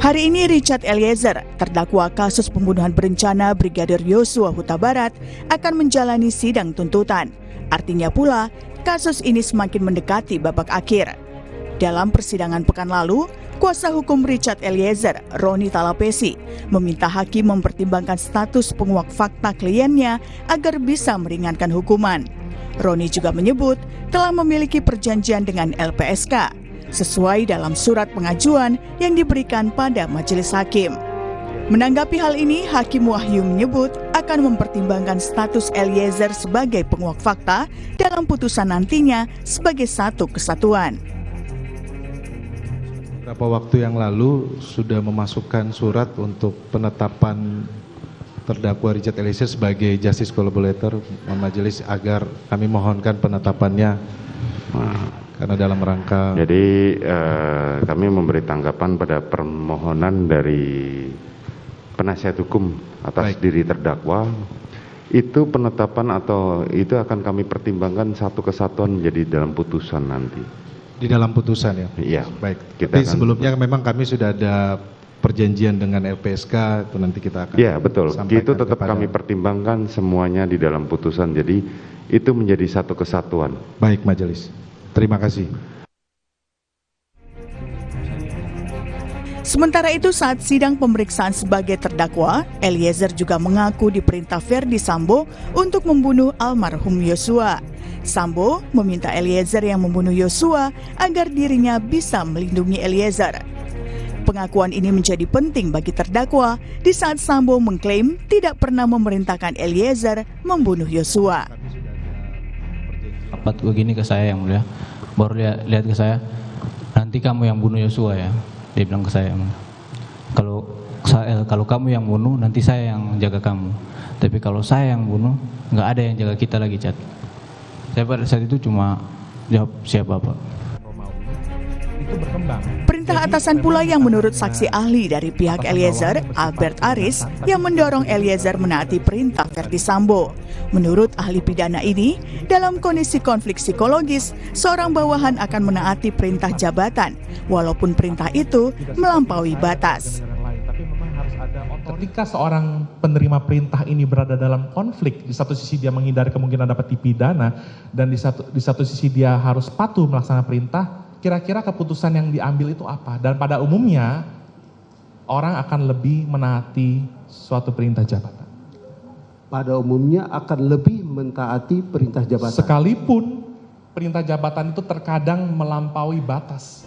Hari ini Richard Eliezer, terdakwa kasus pembunuhan berencana Brigadir Yosua Huta Barat, akan menjalani sidang tuntutan. Artinya pula, kasus ini semakin mendekati babak akhir. Dalam persidangan pekan lalu, kuasa hukum Richard Eliezer, Roni Talapesi, meminta hakim mempertimbangkan status penguak fakta kliennya agar bisa meringankan hukuman. Roni juga menyebut telah memiliki perjanjian dengan LPSK, sesuai dalam surat pengajuan yang diberikan pada majelis hakim. Menanggapi hal ini, Hakim Wahyu menyebut akan mempertimbangkan status Eliezer sebagai penguak fakta dalam putusan nantinya sebagai satu kesatuan. Beberapa waktu yang lalu sudah memasukkan surat untuk penetapan terdakwa Richard Eliezer sebagai justice collaborator majelis agar kami mohonkan penetapannya. Karena dalam rangka... Jadi kami memberi tanggapan pada permohonan dari penasihat hukum atas diri terdakwa. Itu penetapan atau itu akan kami pertimbangkan satu kesatuan menjadi dalam putusan nanti. Di dalam putusan ya? Iya. Baik, tapi sebelumnya memang kami sudah ada perjanjian dengan LPSK, itu nanti kita akan... Iya betul, itu tetap kami pertimbangkan semuanya di dalam putusan, jadi itu menjadi satu kesatuan. Baik majelis. Terima kasih. Sementara itu, saat sidang pemeriksaan sebagai terdakwa, Eliezer juga mengaku diperintah Verdi Sambo untuk membunuh almarhum Yosua. Sambo meminta Eliezer yang membunuh Yosua agar dirinya bisa melindungi Eliezer. Pengakuan ini menjadi penting bagi terdakwa di saat Sambo mengklaim tidak pernah memerintahkan Eliezer membunuh Yosua. Dapat begini ke saya yang mulia, baru lihat ke saya, nanti kamu yang bunuh Yosua ya, dia bilang ke saya, kalau kamu yang bunuh nanti saya yang jaga kamu, tapi kalau saya yang bunuh nggak ada yang jaga kita lagi, Cat. Saya pada saat itu cuma jawab siapa Pak. Perintah atasan pula yang menurut saksi ahli dari pihak Eliezer, Albert Aris, yang mendorong Eliezer menaati perintah Verdi Sambo. Menurut ahli pidana ini, dalam kondisi konflik psikologis, seorang bawahan akan menaati perintah jabatan, walaupun perintah itu melampaui batas. Ketika seorang penerima perintah ini berada dalam konflik, di satu sisi dia menghindari kemungkinan dapat dipidana, dan di satu sisi dia harus patuh melaksanakan perintah, kira-kira keputusan yang diambil itu apa? Dan pada umumnya, orang akan lebih menaati suatu perintah jabatan. Pada umumnya akan lebih mentaati perintah jabatan. Sekalipun perintah jabatan itu terkadang melampaui batas.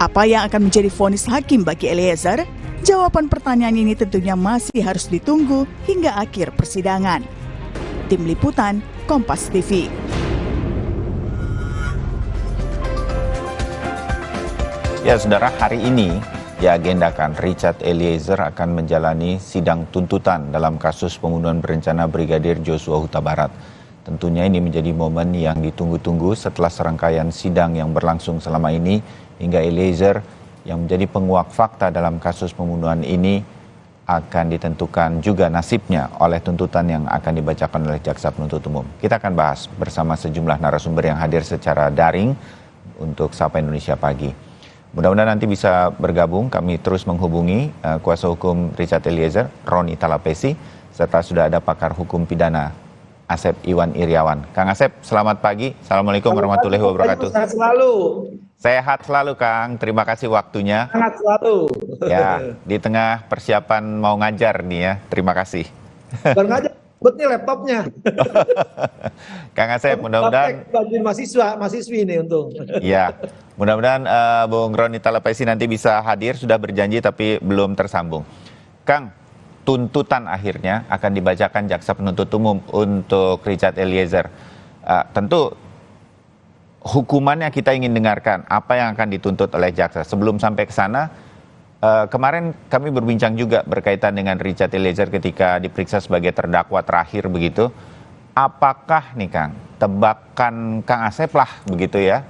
Apa yang akan menjadi vonis hakim bagi Eliezer? Jawaban pertanyaan ini tentunya masih harus ditunggu hingga akhir persidangan. Tim Liputan, Kompas TV. Ya, saudara, hari ini diagendakan Richard Eliezer akan menjalani sidang tuntutan dalam kasus pembunuhan berencana Brigadir Yosua Huta Barat. Tentunya ini menjadi momen yang ditunggu-tunggu setelah serangkaian sidang yang berlangsung selama ini hingga Eliezer yang menjadi penguak fakta dalam kasus pembunuhan ini akan ditentukan juga nasibnya oleh tuntutan yang akan dibacakan oleh jaksa penuntut umum. Kita akan bahas bersama sejumlah narasumber yang hadir secara daring untuk Sapa Indonesia Pagi. Mudah-mudahan nanti bisa bergabung. Kami terus menghubungi kuasa hukum Richard Eliezer, Roni Talapesi, serta sudah ada pakar hukum pidana Asep Iwan Iriawan. Kang Asep, selamat pagi. Assalamualaikum warahmatullahi wabarakatuh. Sehat selalu. Sehat selalu, Kang. Terima kasih waktunya. Sehat selalu. Ya, di tengah persiapan mau ngajar nih ya. Terima kasih. Baru ngajar, buat nih laptopnya. Kang Asep, mudah-mudahan mahasiswi ini untung. Ya, mudah-mudahan Bung Roni Talapesi nanti bisa hadir, sudah berjanji tapi belum tersambung. Kang, tuntutan akhirnya akan dibacakan jaksa penuntut umum untuk Richard Eliezer. Tentu hukumannya kita ingin dengarkan apa yang akan dituntut oleh jaksa. Sebelum sampai ke sana, kemarin kami berbincang juga berkaitan dengan Richard Eliezer ketika diperiksa sebagai terdakwa terakhir begitu. Apakah nih Kang, tebakan Kang Asep lah begitu ya,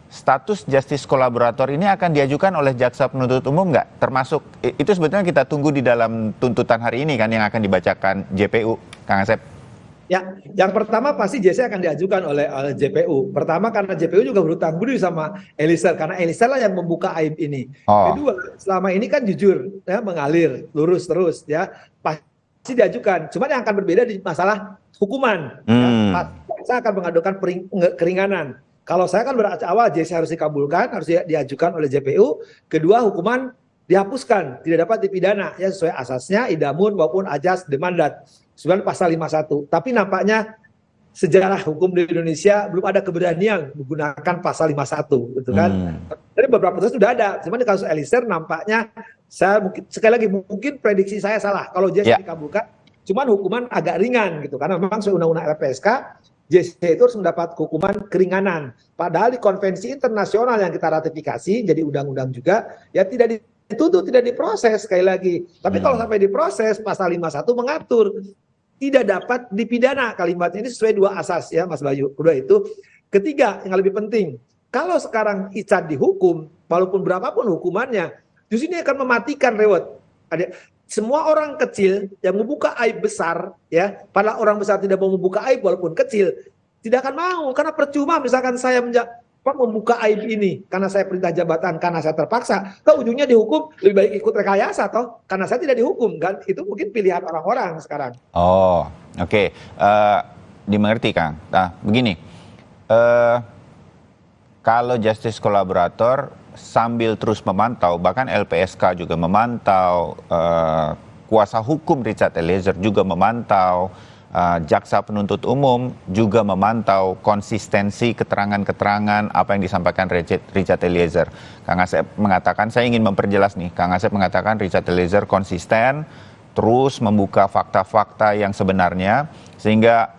status justice kolaborator ini akan diajukan oleh jaksa penuntut umum nggak? Termasuk, itu sebetulnya kita tunggu di dalam tuntutan hari ini kan yang akan dibacakan JPU, Kang Asep. Ya, yang pertama pasti JC akan diajukan oleh JPU. Pertama karena JPU juga berhutang budi sama Eliezer, karena Eliezer lah yang membuka aib ini. Oh. Kedua, selama ini kan jujur, ya, mengalir, lurus terus, ya pasti diajukan. Cuma yang akan berbeda di masalah hukuman. Ya, saya akan mengadukan keringanan. Kalau saya kan berawal JC harus dikabulkan, harus diajukan oleh JPU. Kedua, hukuman dihapuskan, tidak dapat dipidana, ya sesuai asasnya, idamun maupun ajas demandat. Sebenarnya pasal 51. Tapi nampaknya sejarah hukum di Indonesia belum ada keberanian menggunakan pasal 51, gitu kan. Jadi beberapa proses sudah ada. Cuman di kasus Eliezer nampaknya saya mungkin sekali lagi mungkin prediksi saya salah kalau JC dikabulkan, cuman hukuman agak ringan gitu karena memang sesuai undang-undang LPSK JC itu harus mendapat hukuman keringanan. Padahal di konvensi internasional yang kita ratifikasi jadi undang-undang juga ya tidak dituntut, tidak diproses sekali lagi. Tapi kalau sampai diproses pasal 51 mengatur tidak dapat dipidana, kalimatnya ini sesuai dua asas ya Mas Bayu. Kedua itu. Ketiga yang lebih penting, kalau sekarang Ican dihukum, walaupun berapapun hukumannya, justru ini akan mematikan reward. Semua orang kecil yang membuka aib besar, ya, pada orang besar tidak mau membuka aib walaupun kecil, tidak akan mau karena percuma misalkan saya membuka aib ini karena saya perintah jabatan, karena saya terpaksa, ujungnya dihukum, lebih baik ikut rekayasa toh, karena saya tidak dihukum kan, itu mungkin pilihan orang-orang sekarang. Oh, oke. Dimengerti Kang. Nah, begini, kalau justice kolaborator sambil terus memantau, bahkan LPSK juga memantau, kuasa hukum Richard Eliezer juga memantau, jaksa penuntut umum juga memantau konsistensi keterangan-keterangan apa yang disampaikan Richard Eliezer. Kang Asep mengatakan, saya ingin memperjelas nih, Kang Asep mengatakan Richard Eliezer konsisten, terus membuka fakta-fakta yang sebenarnya, sehingga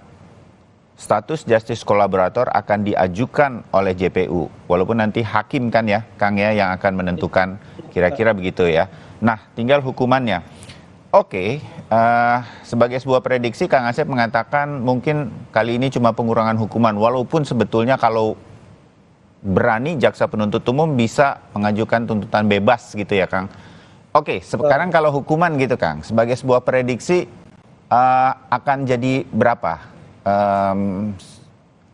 status justice kolaborator akan diajukan oleh JPU. Walaupun nanti hakim kan ya, Kang ya, yang akan menentukan kira-kira begitu ya. Nah, tinggal hukumannya. Oke, sebagai sebuah prediksi Kang Asep mengatakan mungkin kali ini cuma pengurangan hukuman, walaupun sebetulnya kalau berani jaksa penuntut umum bisa mengajukan tuntutan bebas gitu ya Kang. Oke, sekarang kalau hukuman gitu Kang, sebagai sebuah prediksi akan jadi berapa?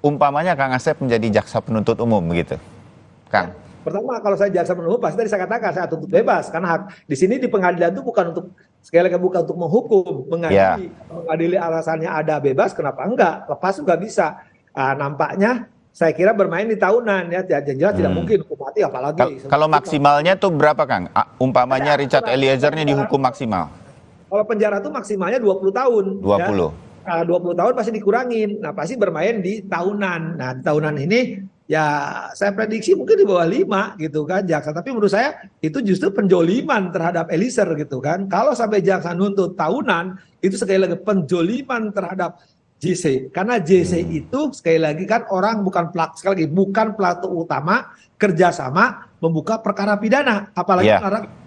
Umpamanya Kang Asep menjadi jaksa penuntut umum gitu, Kang. Pertama, kalau saya jaksa penuntut umum, pasti tadi saya katakan saya tuntut bebas karena di sini di pengadilan itu bukan untuk sekali lagi bukan untuk menghukum, mengadili. Mengadili alasannya ada bebas, kenapa enggak? Lepas juga bisa. Nampaknya saya kira bermain di tahunan ya, jelas tidak mungkin hukum mati apalagi. Kalau maksimalnya tuh berapa Kang? Umpamanya Richard Eliezer ini dihukum maksimal. Kalau penjara tuh maksimalnya 20 tahun. 20. Ya. 20 tahun pasti dikurangin. Nah, pasti bermain di tahunan. Nah, di tahunan ini ya saya prediksi mungkin di bawah 5 gitu kan jaksa. Tapi menurut saya itu justru penjoliman terhadap Eliezer gitu kan. Kalau sampai jaksa nuntut tahunan, itu sekali lagi penjoliman terhadap JC. Karena JC itu sekali lagi kan orang bukan pelaku utama kerjasama membuka perkara pidana. Apalagi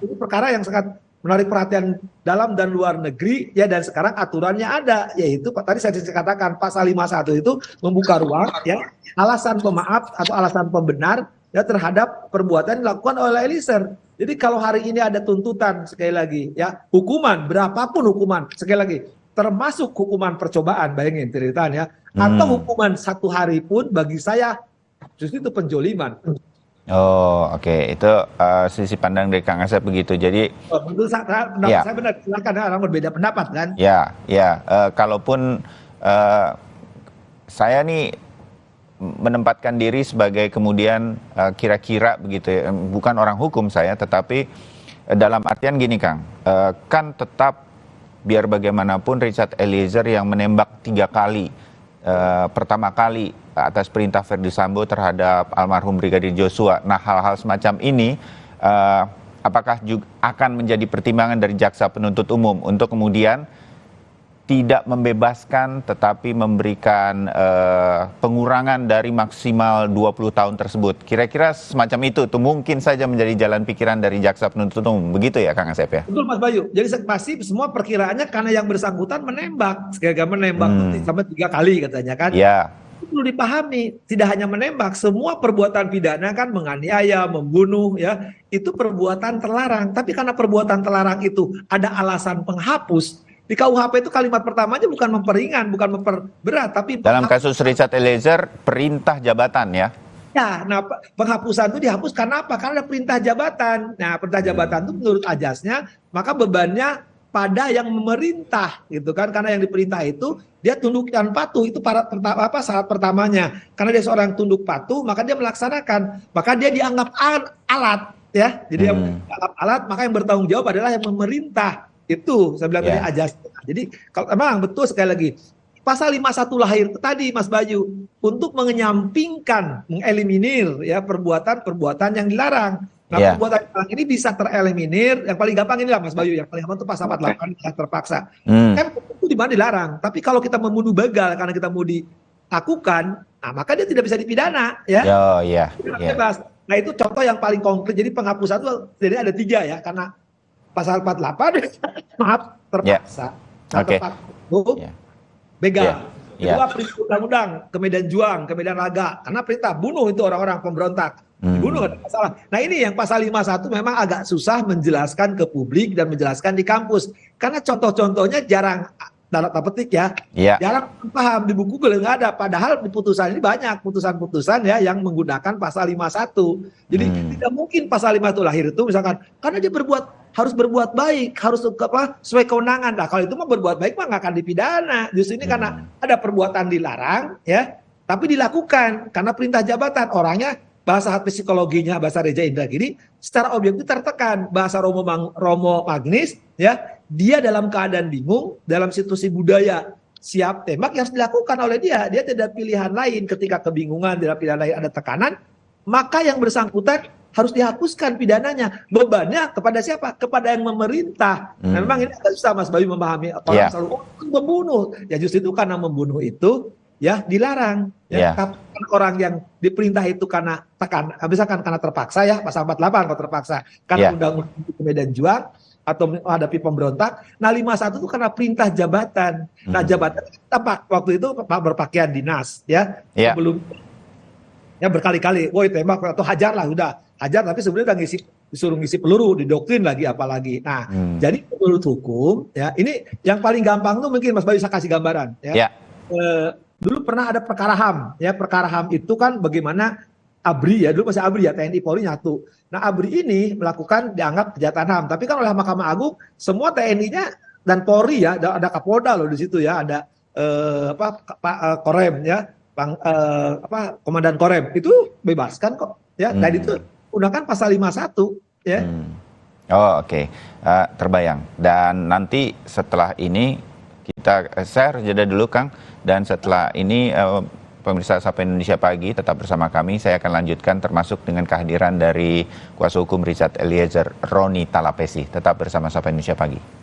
itu perkara yang sangat menarik perhatian dalam dan luar negeri ya, dan sekarang aturannya ada, yaitu tadi saya katakan pasal 51 itu membuka ruang ya alasan pemaaf atau alasan pembenar ya terhadap perbuatan yang dilakukan oleh Eliezer. Jadi kalau hari ini ada tuntutan sekali lagi ya, hukuman berapapun hukuman sekali lagi termasuk hukuman percobaan, bayangin ceritanya, atau hukuman 1 hari pun bagi saya justru itu penjoliman. Oh, oke. Itu sisi pandang dari Kang Asep begitu. Jadi menurut pendapat saya benar, silakan orang berbeda pendapat kan? Ya. Kalaupun saya nih menempatkan diri sebagai kemudian kira-kira begitu ya, bukan orang hukum saya, tetapi dalam artian gini Kang, kan tetap biar bagaimanapun Richard Eliezer yang menembak 3 kali, pertama kali atas perintah Verdi Sambo terhadap almarhum Brigadir Joshua. Nah, hal-hal semacam ini apakah juga akan menjadi pertimbangan dari jaksa penuntut umum untuk kemudian tidak membebaskan tetapi memberikan pengurangan dari maksimal 20 tahun tersebut? Kira-kira semacam itu tuh mungkin saja menjadi jalan pikiran dari jaksa penuntut umum. Begitu ya Kang Asep ya? Betul Mas Bayu. Jadi pasti semua perkiraannya karena yang bersangkutan menembak. Sekali sampai 3 kali katanya kan. Iya. Perlu dipahami, tidak hanya menembak, semua perbuatan pidana kan menganiaya, membunuh ya, itu perbuatan terlarang. Tapi karena perbuatan terlarang itu ada alasan penghapus, Di KUHP itu kalimat pertamanya bukan memperingan, bukan memperberat, tapi Dalam kasus Richard Eliezer, perintah jabatan ya? ya, nah penghapusan itu dihapus karena apa? Karena ada perintah jabatan. Nah, perintah jabatan itu menurut ajasnya, maka bebannya pada yang memerintah gitu kan, karena yang diperintah itu dia tunduk dan patuh, itu syarat pertamanya. Karena dia seorang tunduk patuh, maka dia melaksanakan, maka dia dianggap alat ya. Jadi yang dianggap alat, maka yang bertanggung jawab adalah yang memerintah. Itu saya bilang tadi ajas. Jadi kalau memang betul sekali lagi pasal 51 lahir itu tadi Mas Bayu untuk mengenyampingkan, mengeliminir ya perbuatan-perbuatan yang dilarang. Nah, perbuatan yang dilarang ini bisa tereliminir. Yang paling gampang inilah Mas Bayu, yang paling gampang itu pasal 48 yang terpaksa. Kan itu di mana dilarang. Tapi kalau kita membunuh begal karena kita mau dilakukan, nah maka dia tidak bisa dipidana ya. Bebas. Nah, itu contoh yang paling konkret. Jadi penghapusan itu jadi ada 3 ya, karena pasal 48 maaf terpaksa. Begal. Kedua perintah undang-undang ke medan juang, ke medan laga. Karena perintah bunuh itu orang-orang pemberontak. Dibunuh ada masalah. Nah, ini yang pasal 51 memang agak susah menjelaskan ke publik dan menjelaskan di kampus. Karena contoh-contohnya jarang, dalam tanda petik ya, jarang paham di buku Google nggak ada. Padahal di putusan ini banyak putusan-putusan ya yang menggunakan pasal 51. Jadi tidak mungkin pasal 51 lahir itu misalkan karena dia harus berbuat baik, harus sesuai kewenangan. Nah, kalau itu mah berbuat baik mah nggak akan dipidana. Justru ini karena ada perbuatan dilarang ya, tapi dilakukan karena perintah jabatan. Orangnya bahasa psikologinya, bahasa Reza Indragiri secara objektif tertekan. Bahasa Romo Magnis ya, dia dalam keadaan bingung, dalam situasi budaya siap tembak yang harus dilakukan oleh dia. Dia tidak pilihan lain ketika kebingungan, tidak pilihan lain ada tekanan, maka yang bersangkutan harus dihapuskan pidananya. Bebannya kepada siapa? Kepada yang memerintah. Nah, memang ini agak susah Mas Bayu memahami. Orang selalu membunuh. Ya justru itu karena membunuh itu ya dilarang. Ya. Orang yang diperintah itu karena misalkan karena terpaksa ya, pasal 48 kalau terpaksa. Karena undang-undang ke medan juang atau menghadapi pemberontak. Nah, 51 itu karena perintah jabatan. Nah, jabatan tepat waktu itu berpakaian dinas ya. Sebelum ya berkali-kali, woi tembak atau hajar lah, udah hajar, tapi sebenarnya disuruh ngisi peluru, didoktrin lagi apalagi. Nah, jadi menurut hukum ya, ini yang paling gampang tuh mungkin Mas Bayu saya kasih gambaran ya. Dulu pernah ada perkara HAM ya, perkara HAM itu kan bagaimana ABRI ya, dulu masih ABRI ya, TNI Polri nyatu. Nah, ABRI ini melakukan dianggap kejahatan HAM, tapi kan oleh Mahkamah Agung semua TNI-nya dan Polri ya, ada Kapolda loh di situ ya, ada Korem ya, Komandan Korem itu bebaskan kok ya. Dan itu gunakan pasal 51 ya. Terbayang. Dan nanti setelah ini kita share jeda dulu Kang, dan setelah ini pemirsa Sapa Indonesia Pagi tetap bersama kami. Saya akan lanjutkan termasuk dengan kehadiran dari kuasa hukum Richard Eliezer, Roni Talapesi. Tetap bersama Sapa Indonesia Pagi.